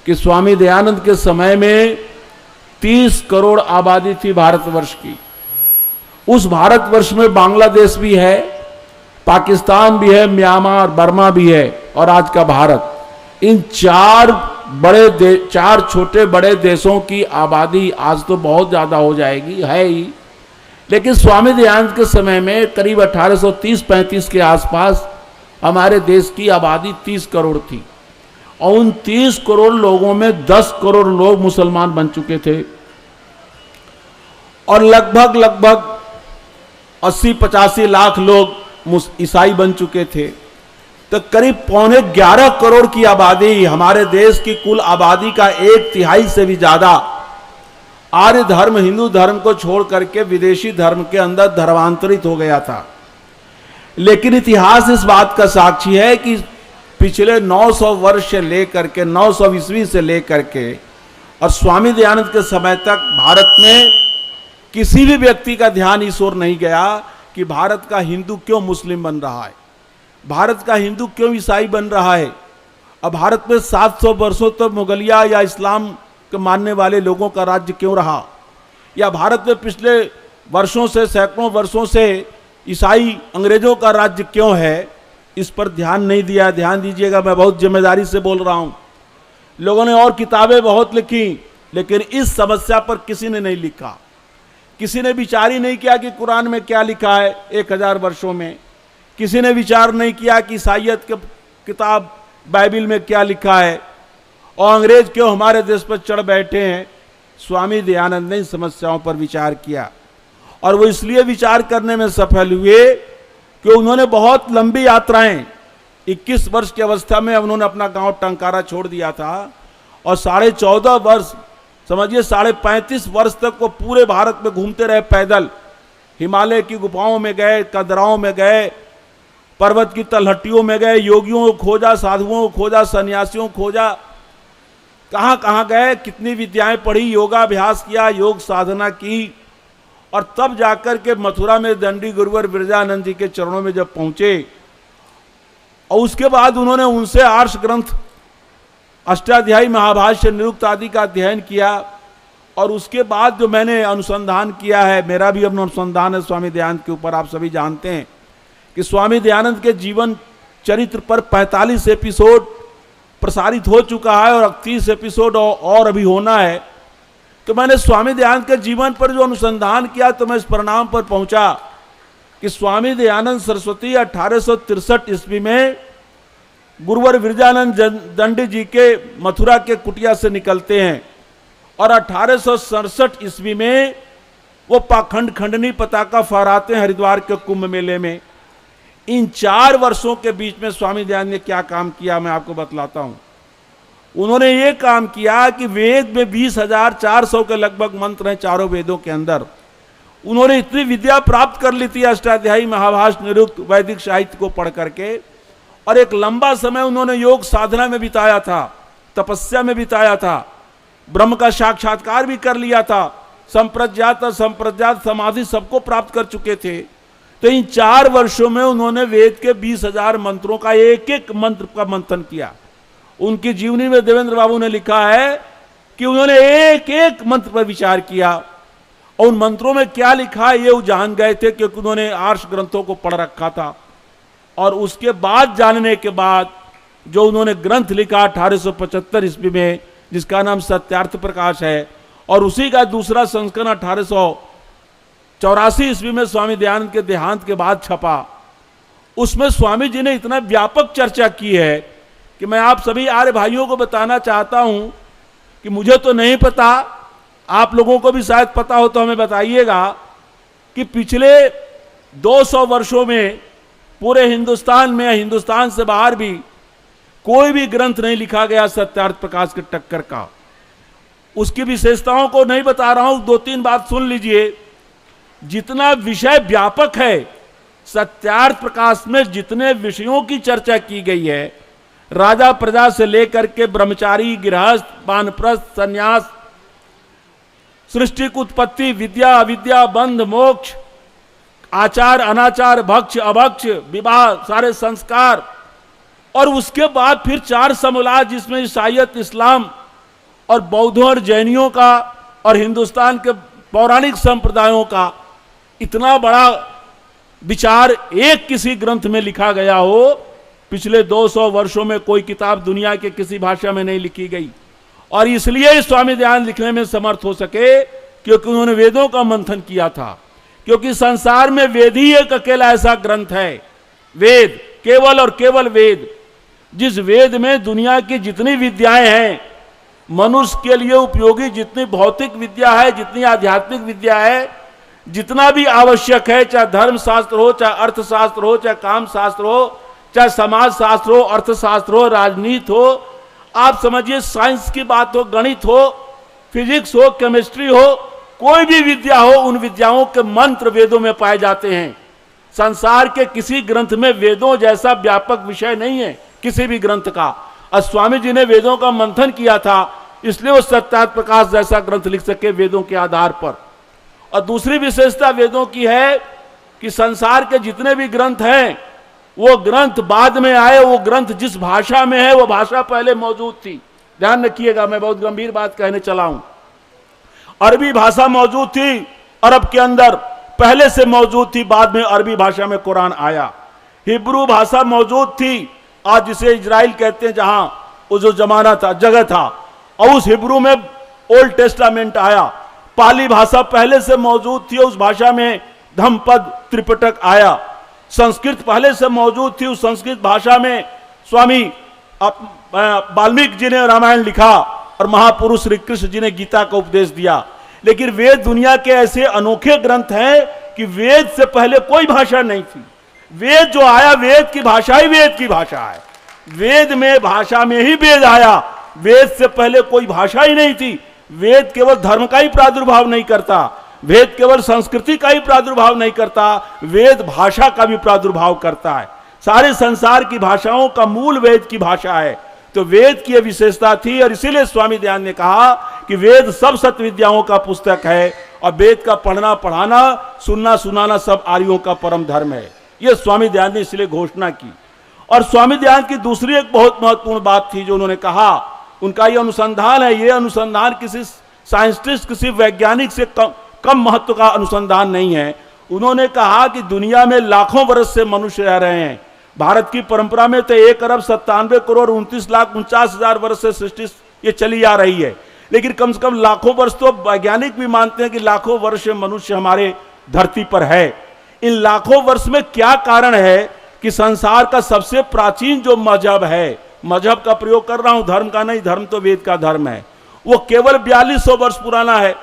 कि स्वामी दयानंद के समय में 30 करोड़ आबादी थी भारतवर्ष की। उस भारतवर्ष में बांग्लादेश भी है, पाकिस्तान भी है, म्यांमार, बर्मा भी है और आज का भारत। इन चार छोटे बड़े देशों की आबादी आज तो बहुत ज्यादा हो जाएगी, है ही। लेकिन स्वामी दयानंद के समय में करीब 1830-35 के आसपास हमारे देश की आबादी 30 करोड़ थी और उन 30 करोड़ लोगों में 10 करोड़ लोग मुसलमान बन चुके थे और लगभग 80-85 लाख लोग ईसाई बन चुके थे। तो करीब 11.25 करोड़ की आबादी, हमारे देश की कुल आबादी का 1/3 से भी ज्यादा आर्य धर्म, हिंदू धर्म को छोड़ करके विदेशी धर्म के अंदर धर्मांतरित हो गया था। लेकिन इतिहास इस बात का साक्षी है कि पिछले 900 वर्ष से लेकर के 900 ईस्वी से लेकर के और स्वामी दयानंद के समय तक भारत में किसी भी व्यक्ति का ध्यान इस ओर नहीं गया कि भारत का हिंदू क्यों मुस्लिम बन रहा है, भारत का हिंदू क्यों ईसाई बन रहा है। अब भारत में 700 वर्षों तक मुगलिया या इस्लाम के मानने वाले लोगों का राज्य क्यों रहा, या भारत में पिछले वर्षों से, सैकड़ों वर्षों से ईसाई अंग्रेजों का राज्य क्यों है, इस पर ध्यान नहीं दिया। ध्यान दीजिएगा, मैं बहुत जिम्मेदारी से बोल रहा हूं। लोगों ने और किताबें बहुत लिखी, लेकिन इस समस्या पर किसी ने नहीं लिखा। किसी ने विचार ही नहीं किया कि कुरान में क्या लिखा है 1000 वर्षों में। किसी ने विचार नहीं किया कि ईसाइयत के किताब बाइबिल में क्या लिखा है और अंग्रेज क्यों हमारे देश पर चढ़ बैठे हैं। स्वामी दयानंद ने इन समस्याओं पर विचार किया और वो इसलिए विचार करने में सफल हुए कि उन्होंने बहुत लंबी यात्राएं, 21 वर्ष की अवस्था में उन्होंने अपना गांव टंकारा छोड़ दिया था और 14.5 वर्ष, समझिए 35.5 वर्ष तक वो पूरे भारत में घूमते रहे पैदल। हिमालय की गुफाओं में गए, कदराओं में गए, पर्वत की तलहटियों में गए, योगियों को खोजा, साधुओं को खोजा, सन्यासियों को खोजा, कहां कहां गए, कितनी विद्याएं पढ़ी, योगाभ्यास किया, योग साधना की और तब जाकर के मथुरा में दंडी गुरुवर विरजानंद जी के चरणों में जब पहुंचे और उसके बाद उन्होंने उनसे आर्ष ग्रंथ अष्टाध्यायी, महाभाष्य, निरुक्त आदि का अध्ययन किया और उसके बाद जो मैंने अनुसंधान किया है, मेरा भी अपना अनुसंधान है स्वामी दयानंद के ऊपर। आप सभी जानते हैं कि स्वामी दयानंद के जीवन चरित्र पर 45 एपिसोड प्रसारित हो चुका है और 30 एपिसोड और अभी होना है। तो मैंने स्वामी दयानंद के जीवन पर जो अनुसंधान किया तो मैं इस परिणाम पर पहुंचा कि स्वामी दयानंद सरस्वती 1863 ईस्वी में गुरुवर विरजानंद दंडी जी के मथुरा के कुटिया से निकलते हैं और 1867 ईस्वी में वो पाखंड खंडनी पताका फहराते हैं हरिद्वार के कुंभ मेले में। इन 4 वर्षों के बीच में स्वामी दयानंद ने क्या काम किया मैं आपको बतलाता हूं। उन्होंने ये काम किया कि वेद में 20,400 के लगभग मंत्र हैं चारों वेदों के अंदर। उन्होंने इतनी विद्या प्राप्त कर ली थी अष्टाध्यायी, महाभाष्य, निरुक्त, वैदिक साहित्य को पढ़ करके और एक लंबा समय उन्होंने योग साधना में बिताया था, तपस्या में बिताया था, ब्रह्म का साक्षात्कार भी कर लिया था, संप्रज्ञात समाधि सबको प्राप्त कर चुके थे। तो इन 4 वर्षों में उन्होंने वेद के 20,000 मंत्रों का एक एक मंत्र का मंथन किया। उनकी जीवनी में देवेंद्र बाबू ने लिखा है कि उन्होंने एक एक मंत्र पर विचार किया और उन मंत्रों में क्या लिखा है ये वो जान गए थे क्योंकि उन्होंने आर्ष ग्रंथों को पढ़ रखा था। और उसके बाद जानने के बाद जो उन्होंने ग्रंथ लिखा 1875 ईस्वी में, जिसका नाम सत्यार्थ प्रकाश है और उसी का दूसरा संस्करण 1884 ईस्वी में स्वामी दयानंद के देहांत के बाद छपा। उसमें स्वामी जी ने इतना व्यापक चर्चा की है कि मैं आप सभी आर्य भाइयों को बताना चाहता हूं कि मुझे तो नहीं पता, आप लोगों को भी शायद पता हो तो हमें बताइएगा कि पिछले 200 वर्षों में पूरे हिंदुस्तान में, हिंदुस्तान से बाहर भी कोई भी ग्रंथ नहीं लिखा गया सत्यार्थ प्रकाश के टक्कर का। उसकी विशेषताओं को नहीं बता रहा हूं, 2-3 बात सुन लीजिए। जितना विषय व्यापक है, सत्यार्थ प्रकाश में जितने विषयों की चर्चा की गई है, राजा प्रजा से लेकर के ब्रह्मचारी, गृहस्थ, वानप्रस्थ, संन्यास, सृष्टि की उत्पत्ति, विद्या अविद्या, बंध मोक्ष, आचार अनाचार, भक्ष अभक्ष, विवाह, सारे संस्कार और उसके बाद फिर 4 समूलाज जिसमें ईसाइयत, इस्लाम और बौद्धों और जैनियों का और हिंदुस्तान के पौराणिक संप्रदायों का इतना बड़ा विचार एक किसी ग्रंथ में लिखा गया हो, पिछले 200 वर्षों में कोई किताब दुनिया के किसी भाषा में नहीं लिखी गई। और इसलिए स्वामी दयानंद लिखने में समर्थ हो सके क्योंकि उन्होंने वेदों का मंथन किया था। क्योंकि संसार में वेद ही एक अकेला ऐसा ग्रंथ है, वेद, केवल और केवल वेद, जिस वेद में दुनिया की जितनी विद्याएं हैं, मनुष्य के लिए उपयोगी जितनी भौतिक विद्या है, जितनी आध्यात्मिक विद्या है, जितना भी आवश्यक है, चाहे धर्म शास्त्र हो, चाहे अर्थशास्त्र हो, चाहे काम शास्त्र हो, चाहे समाज शास्त्र हो, अर्थशास्त्र हो, राजनीति हो, आप समझिए साइंस की बात हो, गणित हो, फिजिक्स हो, केमिस्ट्री हो, कोई भी विद्या हो, उन विद्याओं के मंत्र वेदों में पाए जाते हैं। संसार के किसी ग्रंथ में वेदों जैसा व्यापक विषय नहीं है किसी भी ग्रंथ का। और स्वामी जी ने वेदों का मंथन किया था, इसलिए वो सत्यार्थ प्रकाश जैसा ग्रंथ लिख सके वेदों के आधार पर। और दूसरी विशेषता वेदों की है कि संसार के जितने भी ग्रंथ हैं, वो ग्रंथ बाद में आए, वो ग्रंथ जिस भाषा में है वो भाषा पहले मौजूद थी। ध्यान रखिएगा, मैं बहुत गंभीर बात कहने चला हूं। अरबी भाषा मौजूद थी अरब के अंदर, पहले से मौजूद थी, बाद में अरबी भाषा में कुरान आया। हिब्रू भाषा मौजूद थी, आज जिसे इजराइल कहते हैं, जहां वो जो जमाना था, जगह था, और उस हिब्रू में ओल्ड टेस्टामेंट आया। पाली भाषा पहले से मौजूद थी, उस भाषा में धम्मपद त्रिपिटक आया। संस्कृत पहले से मौजूद थी, उस संस्कृत भाषा में स्वामी वाल्मीकि जी ने रामायण लिखा और महापुरुष श्री कृष्ण जी ने गीता का उपदेश दिया। लेकिन वेद दुनिया के ऐसे अनोखे ग्रंथ हैं कि वेद से पहले कोई भाषा नहीं थी। वेद जो आया, वेद की भाषा ही वेद की भाषा है। वेद में भाषा में ही वेद आया, वेद से पहले कोई भाषा ही नहीं थी। वेद केवल धर्म का ही प्रादुर्भाव नहीं करता, वेद केवल संस्कृति का ही प्रादुर्भाव नहीं करता, वेद भाषा का भी प्रादुर्भाव करता है। सारे संसार की भाषाओं का मूल वेद की भाषा है। तो वेद की यह विशेषता थी, और इसीलिए स्वामी दयानंद ने कहा कि वेद सब सत्य विद्याओं का पुस्तक है, और वेद का पढ़ना पढ़ाना, सुनना सुनाना सब आर्यों का परम धर्म है। यह स्वामी दयानंद ने इसलिए घोषणा की। और स्वामी दयानंद की दूसरी एक बहुत महत्वपूर्ण बात थी जो उन्होंने कहा, उनका यह अनुसंधान है, यह अनुसंधान किसी साइंटिस्ट, किसी वैज्ञानिक से कम महत्व का अनुसंधान नहीं है। उन्होंने कहा कि दुनिया में लाखों वर्ष से मनुष्य रह रहे हैं। भारत की परंपरा में तो 1,97,29,49,50,000 वर्ष से सृष्टि ये चली आ रही है, लेकिन कम से कम लाखों वर्ष तो वैज्ञानिक भी मानते हैं कि लाखों वर्ष से मनुष्य हमारे धरती पर है। इन लाखों वर्ष में क्या कारण है कि संसार का सबसे प्राचीन जो मजहब है, मजहब का प्रयोग कर रहा हूं, धर्म का नहीं, धर्म तो वेद का धर्म है, वो केवल 4200 वर्ष पुराना है।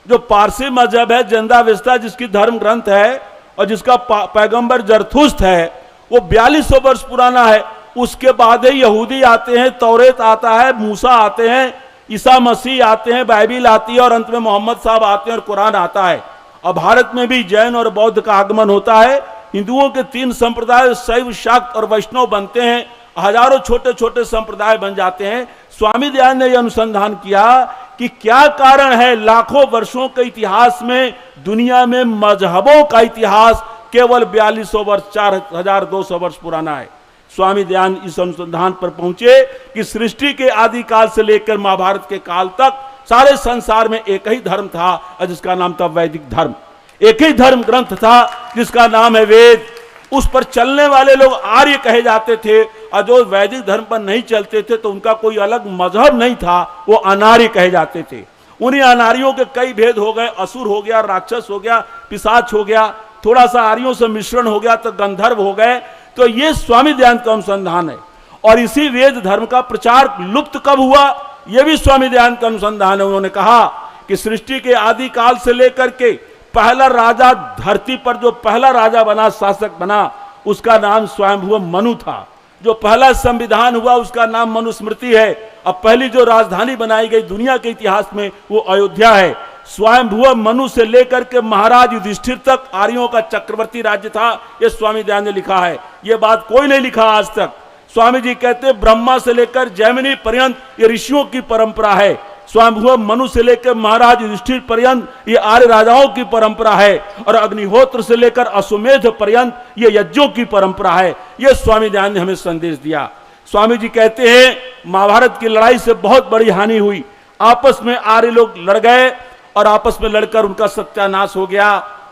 जो पारसी मजहब है, ज़रदाश्त, जिसकी धर्म ग्रंथ है और जिसका पैगंबर जरथुस्त है, वो 4200 वर्ष पुराना है। उसके बाद ही यहूदी आते हैं, तौरेत आता है, मूसा आते हैं, ईसा मसीह आते हैं, बाइबिल आती है, और अंत में मोहम्मद साहब आते हैं और कुरान आता है। और भारत में भी जैन और बौद्ध का आगमन होता है। हिंदुओं के 3 संप्रदाय शैव, शाक्त और वैष्णव बनते हैं, हजारों छोटे छोटे संप्रदाय बन जाते हैं। स्वामी दयानंद ने यह अनुसंधान किया कि क्या कारण है लाखों वर्षों के इतिहास में दुनिया में मजहबों का इतिहास केवल 4200 वर्ष, 4200 वर्ष पुराना है। स्वामी दयानंद इस अनुसंधान पर पहुंचे कि सृष्टि के आदिकाल से लेकर महाभारत के काल तक सारे संसार में एक ही धर्म था, जिसका नाम था वैदिक धर्म। एक ही धर्म ग्रंथ था जिसका नाम है वेद। उस पर चलने वाले लोग आर्य कहे जाते थे, और जो वैदिक धर्म पर नहीं चलते थे तो उनका कोई अलग मजहब नहीं था, वो अनार्य कहे जाते थे। उन्हीं अनार्यों के कई भेद हो गए, असुर हो गया, राक्षस हो गया, पिशाच हो गया, थोड़ा सा आर्यों से मिश्रण हो गया तो गंधर्व हो गए। तो ये स्वामी दयानंद का अनुसंधान है। और इसी वेद धर्म का प्रचार लुप्त कब हुआ, यह भी स्वामी दयानंद का अनुसंधान है। उन्होंने कहा कि सृष्टि के आदिकाल से लेकर के पहला राजा धरती पर जो पहला राजा बना, शासक बना, उसका नाम स्वयंभुव मनु था। जो पहला संविधान हुआ उसका नाम मनुस्मृति है। अब पहली जो राजधानी बनाई गई दुनिया के इतिहास में वो अयोध्या है। स्वयंभुव मनु से लेकर के महाराज युधिष्ठिर तक आर्यों का चक्रवर्ती राज्य था। ये स्वामी दयानंद ने लिखा है, ये बात कोई नहीं लिखा आज तक। स्वामी जी कहते हैं ब्रह्मा से लेकर जैमिनी पर्यंत ये ऋषियों की परंपरा है। स्वयंभुव मनु से लेकर महाराज युधिष्ठिर पर्यंत ये आर्य राजाओं की परंपरा है, और अग्निहोत्र से लेकर अश्वमेध पर्यंत ये यज्ञों की परंपरा है। ये स्वामी दयानंद ने हमें संदेश दिया। स्वामी जी कहते हैं महाभारत की लड़ाई से बहुत बड़ी हानि हुई। आपस में आर्य लोग लड़ गए और आपस में लड़कर उनका सत्यानाश हो गया।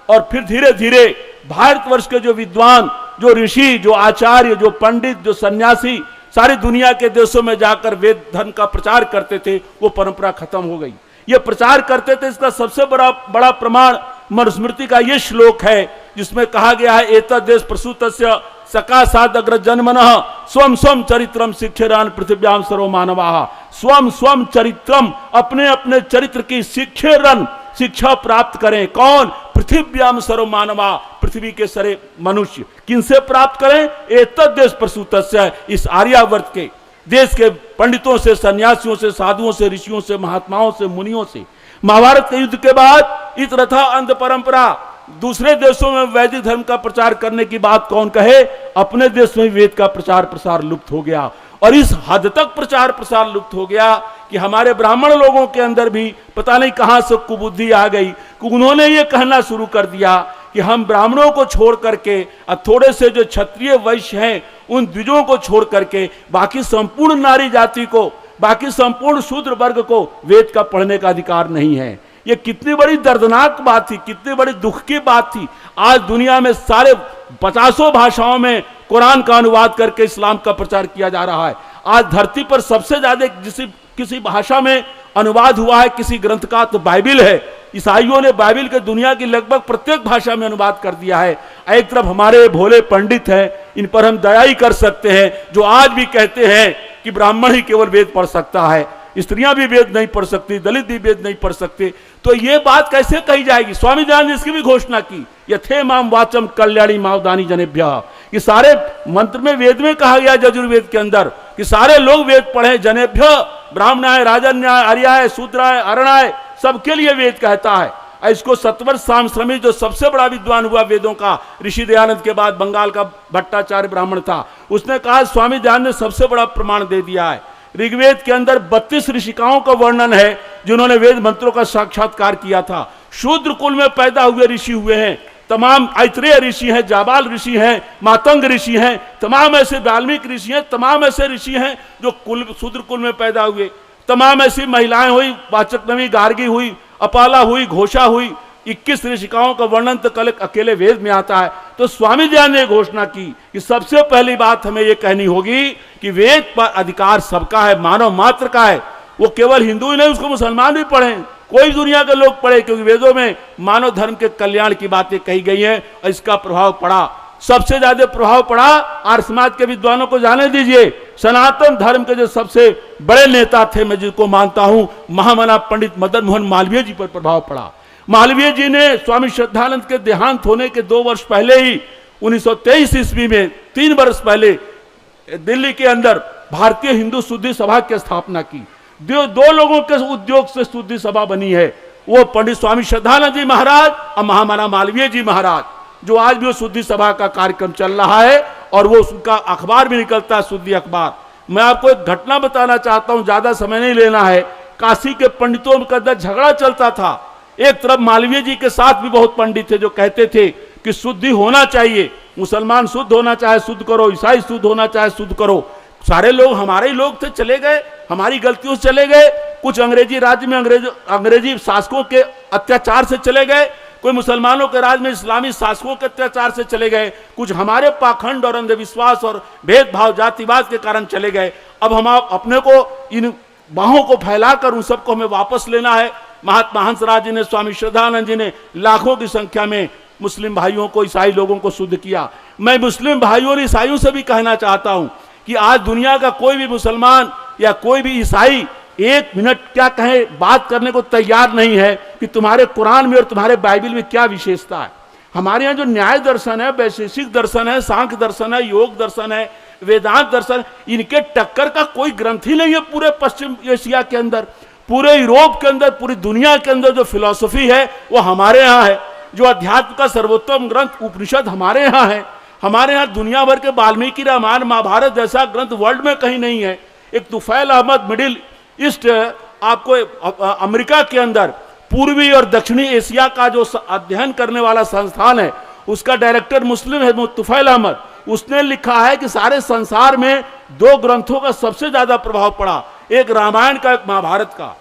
और फिर धीरे धीरे भारतवर्ष के जो विद्वान, जो ऋषि, जो आचार्य, जो पंडित, जो सन्यासी सारी दुनिया के देशों में जाकर वेद धर्म का प्रचार करते थे, वो परंपरा खत्म हो गई। ये प्रचार करते थे, इसका सबसे बड़ा प्रमाण मनुस्मृति का ये श्लोक है जिसमें कहा गया है, एतद् देश प्रसूतस्य सकाशाद अग्र जन्मनः स्वम स्वम चरित्रम शिक्षरान पृथिव्याम सर्व मानवाः। स्वम स्वम चरित्रम, अपने अपने चरित्र की शिक्षा प्राप्त करें। कौन? पृथिव्याम सर्व मानवा, पृथ्वी के सारे मनुष्य। किनसे प्राप्त करें? एतद् देश प्रसूतस्य, इस आर्यावर्त के देश के पंडितों से, सन्यासियों से, साधुओं से, ऋषियों से, महात्माओं से, मुनियों से। महाभारत के युद्ध के बाद इत रथा अंध परंपरा, दूसरे देशों में वैदिक धर्म का प्रचार करने की बात कौन कहे? अपने देश में वेद का प्रचार प्रसार लुप्त हो गया। और इस हद तक प्रचार प्रसार लुप्त हो गया कि हमारे ब्राह्मण लोगों के अंदर भी पता नहीं कहां से कुबुद्धि आ गई कि उन्होंने ये कहना शुरू कर दिया कि हम ब्राह्मणों को छोड़ करके और थोड़े से जो क्षत्रिय वैश्य हैं उन द्विजों को छोड़ करके बाकी संपूर्ण नारी जाति को, बाकी संपूर्ण शूद्र वर्ग को वेद का पढ़ने का अधिकार नहीं है। ये कितनी बड़ी दर्दनाक बात थी, कितनी बड़ी दुख की बात थी। आज दुनिया में सारे 50 भाषाओं में कुरान का अनुवाद करके इस्लाम का प्रचार किया जा रहा है। आज धरती पर सबसे ज्यादा किसी भाषा में अनुवाद हुआ है किसी ग्रंथ का तो बाइबिल है। ईसाइयों ने बाइबिल के दुनिया की लगभग प्रत्येक भाषा में अनुवाद कर दिया है। एक तरफ हमारे भोले पंडित हैं, इन पर हम दया ही कर सकते हैं, जो आज भी कहते हैं कि ब्राह्मण ही केवल वेद पढ़ सकता है, स्त्रियां भी वेद नहीं पढ़ सकती, दलित भी वेद नहीं पढ़ सकते। तो ये बात कैसे कही जाएगी? स्वामी दयानंद ने इसकी भी घोषणा की, यथे माम वाचम कल्याणी मावदानी जनेभ्यः, कि सारे मंत्र में वेद में कहा गया यजुर्वेद के अंदर कि सारे लोग वेद पढ़े। जनेभ्यः ब्राह्मणाय, राजन्याय, आर्याय, शूद्राय, अरणाय, सबके लिए वेद कहता है। इसको सत्वर सामश्रमी जो सबसे बड़ा विद्वान हुआ वेदों का ऋषि दयानंद के बाद बंगाल का भट्टाचार्य ब्राह्मण था, उसने कहा स्वामी दयानंद ने सबसे बड़ा प्रमाण दे दिया है। ऋग्वेद के अंदर 32 ऋषिकाओं का वर्णन है जिन्होंने वेद मंत्रों का साक्षात्कार किया था। शूद्र कुल में पैदा हुए ऋषि हुए हैं, तमाम ऐत्रेय ऋषि हैं, जाबाल ऋषि हैं, मातंग ऋषि हैं, तमाम ऐसे वाल्मीकि ऋषि हैं, तमाम ऐसे ऋषि हैं जो शूद्र कुल में पैदा हुए। तमाम ऐसी महिलाएं हुई, वाचकनवी, गार्गी हुई, अपाला हुई, घोषा हुई। 21 ऋषिकाओं का वर्णन तो कल अकेले वेद में आता है। तो स्वामी दयानंद ने घोषणा की कि सबसे पहली बात हमें यह कहनी होगी कि वेद पर अधिकार सबका है, मानव मात्र का है। वो केवल हिंदू ही नहीं, उसको मुसलमान भी पढ़ें, कोई दुनिया के लोग पढ़े, क्योंकि वेदों में मानव धर्म के कल्याण की बातें कही गई हैं और इसका प्रभाव पड़ा। सबसे ज्यादा प्रभाव पड़ा आर्य समाज के विद्वानों को जाने दीजिए। सनातन धर्म के जो सबसे बड़े नेता थे, मैं जिनको मानता हूं, महामना पंडित मदन मोहन मालवीय जी पर प्रभाव पड़ा। मालवीय जी ने स्वामी श्रद्धानंद के देहांत होने के 2 वर्ष पहले ही 1923 ईस्वी में, 3 वर्ष पहले दिल्ली के अंदर भारतीय हिंदू शुद्धि सभा की स्थापना की। 2 लोगों के उद्योग से शुद्धि सभा बनी है, वो पंडित स्वामी श्रद्धानंद जी महाराज और महामना मालवीय जी महाराज, जो आज भी वो शुद्धि सभा का कार्यक्रम चल रहा है और वो उसका अखबार भी निकलता है, शुद्धि अखबार। मैं आपको एक घटना बताना चाहता हूं, ज्यादा समय नहीं लेना है। काशी के पंडितों के अंदर झगड़ा चलता था। एक तरफ मालवीय जी के साथ भी बहुत पंडित थे जो कहते थे कि शुद्धि होना चाहिए, मुसलमान शुद्ध होना चाहे शुद्ध करो, ईसाई शुद्ध होना चाहे शुद्ध करो। सारे लोग हमारे ही लोग थे, चले गए, हमारी गलतियों से चले गए। कुछ अंग्रेजी राज्य में अंग्रेजी शासकों के अत्याचार से चले गए, कोई मुसलमानों के राज में इस्लामी शासकों के अत्याचार से चले गए, कुछ हमारे पाखंड और अंधविश्वास और भेदभाव जातिवाद के कारण चले गए। अब हम अपने को इन बाहों को फैलाकर उन सबको हमें वापस लेना है। महात्मा हंसराज जी ने, स्वामी श्रद्धानंद जी ने लाखों की संख्या में मुस्लिम भाइयों को, ईसाई लोगों को शुद्ध किया। मैं मुस्लिम भाइयों और ईसाइयों से भी कहना चाहता हूं कि आज दुनिया का कोई भी मुसलमान या कोई भी ईसाई 1 मिनट क्या कहे बात करने को तैयार नहीं है कि तुम्हारे कुरान में और तुम्हारे बाइबल में क्या विशेषता है। हमारे यहाँ जो न्याय दर्शन है, वैशेषिक दर्शन है, सांख्य दर्शन है, योग दर्शन है, वेदांत दर्शन, इनके टक्कर का कोई ग्रंथ ही नहीं है पूरे पश्चिम एशिया के अंदर, पूरे यूरोप के अंदर, पूरी दुनिया के अंदर। जो फिलॉसफी है वो हमारे यहाँ है, जो अध्यात्म का सर्वोत्तम ग्रंथ उपनिषद हमारे यहाँ है। हमारे यहाँ दुनिया भर के वाल्मीकि रामायण महाभारत जैसा ग्रंथ वर्ल्ड में कहीं नहीं है। एक तुफैल अहमद मिडिल ईस्ट, आपको अमेरिका के अंदर पूर्वी और दक्षिणी एशिया का जो अध्ययन करने वाला संस्थान है, उसका डायरेक्टर मुस्लिम है तुफैल अहमद। उसने लिखा है कि सारे संसार में 2 ग्रंथों का सबसे ज्यादा प्रभाव पड़ा, एक रामायण का, एक महाभारत का।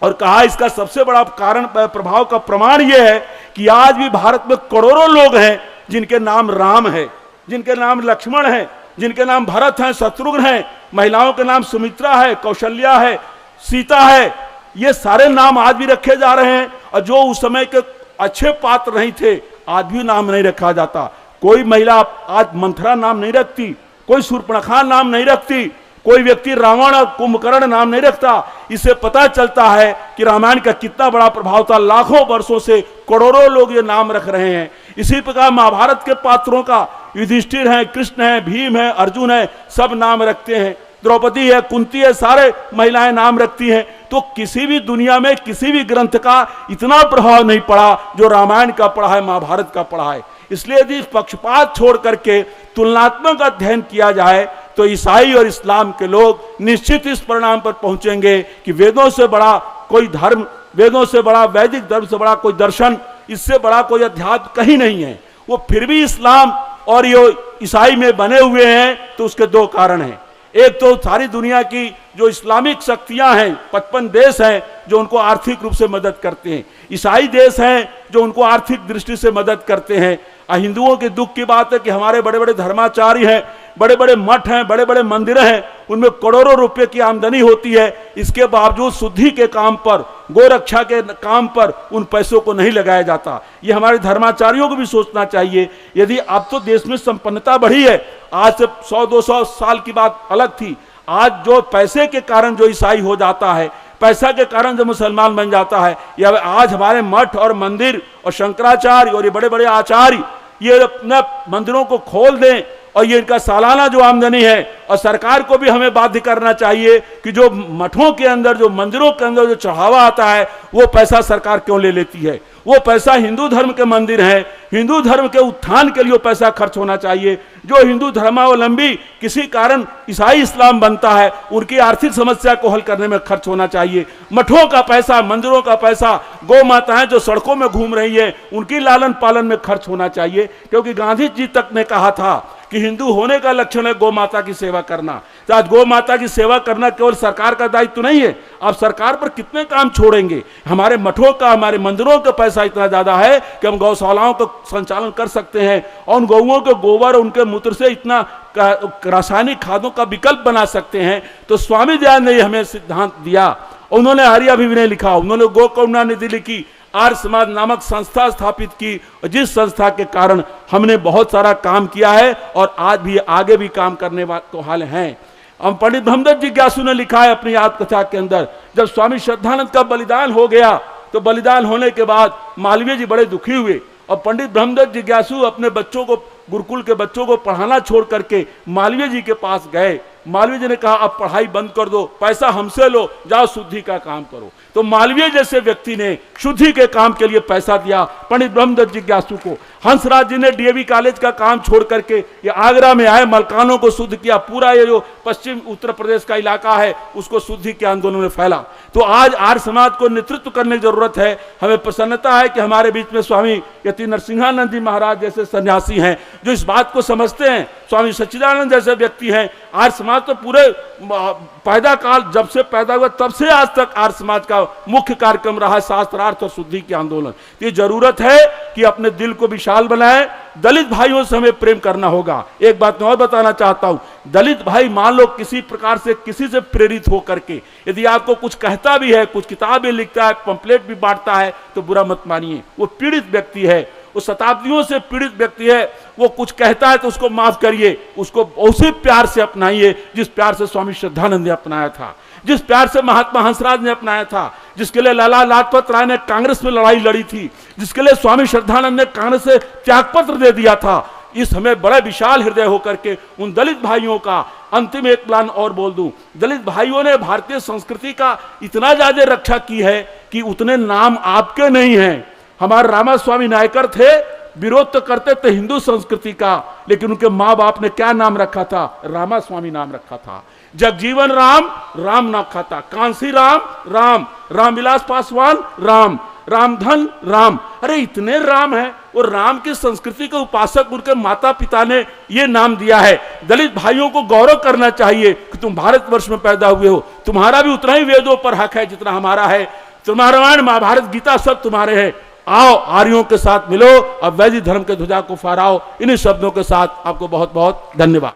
और कहा इसका सबसे बड़ा कारण प्रभाव का प्रमाण यह है कि आज भी भारत में करोड़ों लोग हैं जिनके नाम राम है, जिनके नाम लक्ष्मण है, जिनके नाम भरत हैं, शत्रुघ्न हैं, महिलाओं के नाम सुमित्रा है, कौशल्या है, सीता है। ये सारे नाम आज भी रखे जा रहे हैं। और जो उस समय के अच्छे पात्र नहीं थे आज भी नाम नहीं रखा जाता। कोई महिला आज मंथरा नाम नहीं रखती, कोई शूर्पणखा नाम नहीं रखती, कोई व्यक्ति रावण और कुंभकर्ण नाम नहीं रखता। इससे पता चलता है कि रामायण का कितना बड़ा प्रभाव था। लाखों वर्षों से करोड़ों लोग ये नाम रख रहे हैं। इसी प्रकार महाभारत के पात्रों का युधिष्ठिर है, कृष्ण है, भीम है, अर्जुन है, सब नाम रखते हैं। द्रौपदी है, कुंती है, सारे महिलाएं नाम रखती हैं। तो किसी भी दुनिया में किसी भी ग्रंथ का इतना प्रभाव नहीं पड़ा जो रामायण का पड़ा है, महाभारत का पड़ा है। इसलिए यदि पक्षपात छोड़ करके तुलनात्मक अध्ययन किया जाए तो ईसाई और इस्लाम के लोग निश्चित इस परिणाम पर पहुंचेंगे कि वेदों से बड़ा कोई धर्म, वेदों से बड़ा, वैदिक धर्म से बड़ा कोई दर्शन, इससे बड़ा कोई अध्यात्म कहीं नहीं है। वो फिर भी इस्लाम और ये ईसाई में बने हुए हैं। तो उसके दो कारण हैं। एक तो सारी दुनिया की जो इस्लामिक शक्तियां हैं, 55 देश हैं जो उनको आर्थिक रूप से मदद करते हैं। ईसाई देश हैं जो उनको आर्थिक दृष्टि से मदद करते हैं। हिंदुओं के दुख की बात है कि हमारे बड़े बड़े धर्माचार्य हैं, बड़े बड़े मठ हैं, बड़े बड़े मंदिर हैं, उनमें करोड़ों रुपए की आमदनी होती है। इसके बावजूद शुद्धि के काम पर, गोरक्षा के काम पर उन पैसों को नहीं लगाया जाता। ये हमारे धर्माचार्यों को भी सोचना चाहिए। यदि अब तो देश में संपन्नता बढ़ी है, आज से 100-200 साल की बात अलग थी। आज जो पैसे के कारण जो ईसाई हो जाता है, पैसा के कारण जो मुसलमान बन जाता है, या आज हमारे मठ और मंदिर और शंकराचार्य और ये बड़े बड़े आचार्य ये अपने मंदिरों को खोल दें और ये इनका सालाना जो आमदनी है, और सरकार को भी हमें बाध्य करना चाहिए कि जो मठों के अंदर, जो मंदिरों के अंदर जो चढ़ावा आता है वो पैसा सरकार क्यों ले लेती है। वो पैसा हिंदू धर्म के मंदिर है, हिंदू धर्म के उत्थान के लिए वो पैसा खर्च होना चाहिए। जो हिंदू धर्मावलंबी किसी कारण ईसाई इस्लाम बनता है, उनकी आर्थिक समस्या को हल करने में खर्च होना चाहिए। मठों का पैसा, मंदिरों का पैसा, गौ माताएं जो सड़कों में घूम रही है उनकी लालन पालन में खर्च होना चाहिए। क्योंकि गांधी जी तक ने कहा था कि हिंदू होने का लक्षण है गौ माता की सेवा करना। तो आज गौ माता की सेवा करना केवल सरकार का दायित्व तो नहीं है। आप सरकार पर कितने काम छोड़ेंगे। हमारे मठों का, हमारे मंदिरों का पैसा इतना ज्यादा है कि हम गौशालाओं का संचालन कर सकते हैं और उन गौओं के गोबर, उनके मूत्र से इतना रासायनिक खादों का विकल्प बना सकते हैं। तो स्वामी दयानंद ने हमें सिद्धांत दिया। उन्होंने आर्याभिविनय लिखा, उन्होंने गो करुणा निधि लिखी, आर्य समाज नामक संस्था स्थापित की, जिस संस्था के कारण हमने बहुत सारा काम किया है और आज भी आगे भी काम करने को हाल हैं। हम पंडित ब्रह्मदत्त जिज्ञासु ने लिखा है अपनी याद कथा के अंदर, जब स्वामी श्रद्धानंद का बलिदान हो गया तो बलिदान होने के बाद मालवीय जी बड़े दुखी हुए और पंडित ब्रह्मदत्त जिज्ञासु अपने बच्चों को, गुरुकुल के बच्चों को पढ़ाना छोड़ करके मालवीय जी के पास गए। मालवीय जी ने कहा अब पढ़ाई बंद कर दो, पैसा हमसे लो, जाओ शुद्धि का काम करो। तो मालवीय जैसे व्यक्ति ने शुद्धि के काम के लिए पैसा दिया पंडित ब्रह्मदत्त जिज्ञासु को। हंसराज जी ने डीएवी कॉलेज का काम छोड़ करके ये आगरा में आए, मलकानों को शुद्ध किया। पूरा ये जो पश्चिम उत्तर प्रदेश का इलाका है उसको शुद्धि के आंदोलन में फैला। तो आज आर्य समाज को नेतृत्व करने की जरूरत है। हमें प्रसन्नता है कि हमारे बीच में स्वामी यति नरसिंहानंद जी महाराज जैसे सन्यासी हैं जो इस बात को समझते हैं। स्वामी सच्चिदानंद जैसे व्यक्ति हैं। आर्य समाज तो पूरे पैदा काल, जब से पैदा हुआ तब से आज तक आर्य समाज का मुख्य कार्यक्रम रहा है शास्त्रार्थ और शुद्धि के आंदोलन। ये जरूरत है कि अपने दिल को विशाल बनाएं। दलित भाइयों से हमें प्रेम करना होगा। एक बात मैं और बताना चाहता हूं, दलित भाई मान लो किसी प्रकार से किसी से प्रेरित होकर के यदि आपको कुछ कहता भी है, कुछ किताबें लिखता है, पंपलेट भी बांटता है, तो बुरा मत मानिए। वो पीड़ित व्यक्ति है, वो शताब्दियों से पीड़ित व्यक्ति है। वो कुछ कहता है तो उसको माफ करिए, उसको उसी प्यार से अपनाइए जिस प्यार से स्वामी श्रद्धानंद ने अपनाया था, जिस प्यार से महात्मा हंसराज ने अपनाया था, जिसके लिए लाला लाजपत राय ने कांग्रेस में लड़ाई लड़ी थी, जिसके लिए स्वामी श्रद्धानंद ने कांग्रेस से त्यागपत्र दे दिया था। इस हमें बड़ा विशाल हृदय होकर के उन दलित भाइयों का अंतिम एक प्लान और बोल दूं, दलित भाइयों ने भारतीय संस्कृति का इतना ज्यादा रक्षा की है कि उतने नाम आपके नहीं हैं। हमारे रामास्वामी नायकर थे, विरोध तो करते थे हिंदू संस्कृति का, लेकिन उनके माँ बाप ने क्या नाम रखा था? रामास्वामी नाम रखा था। जगजीवन राम, राम रखा था। कांसी राम, राम, रामविलास पासवान, राम, रामधन, राम। अरे इतने राम है। और राम की संस्कृति के उपासक उनके माता पिता ने ये नाम दिया है। दलित भाइयों को गौरव करना चाहिए कि तुम भारतवर्ष में पैदा हुए हो, तुम्हारा भी उतना ही वेदों पर हक है जितना हमारा है। तुम्हारा रामायण महाभारत गीता सब तुम्हारे हैं। आओ आर्यों के साथ मिलो, अब वैदिक धर्म के ध्वजा को फहराओ। इन्हीं शब्दों के साथ आपको बहुत बहुत धन्यवाद।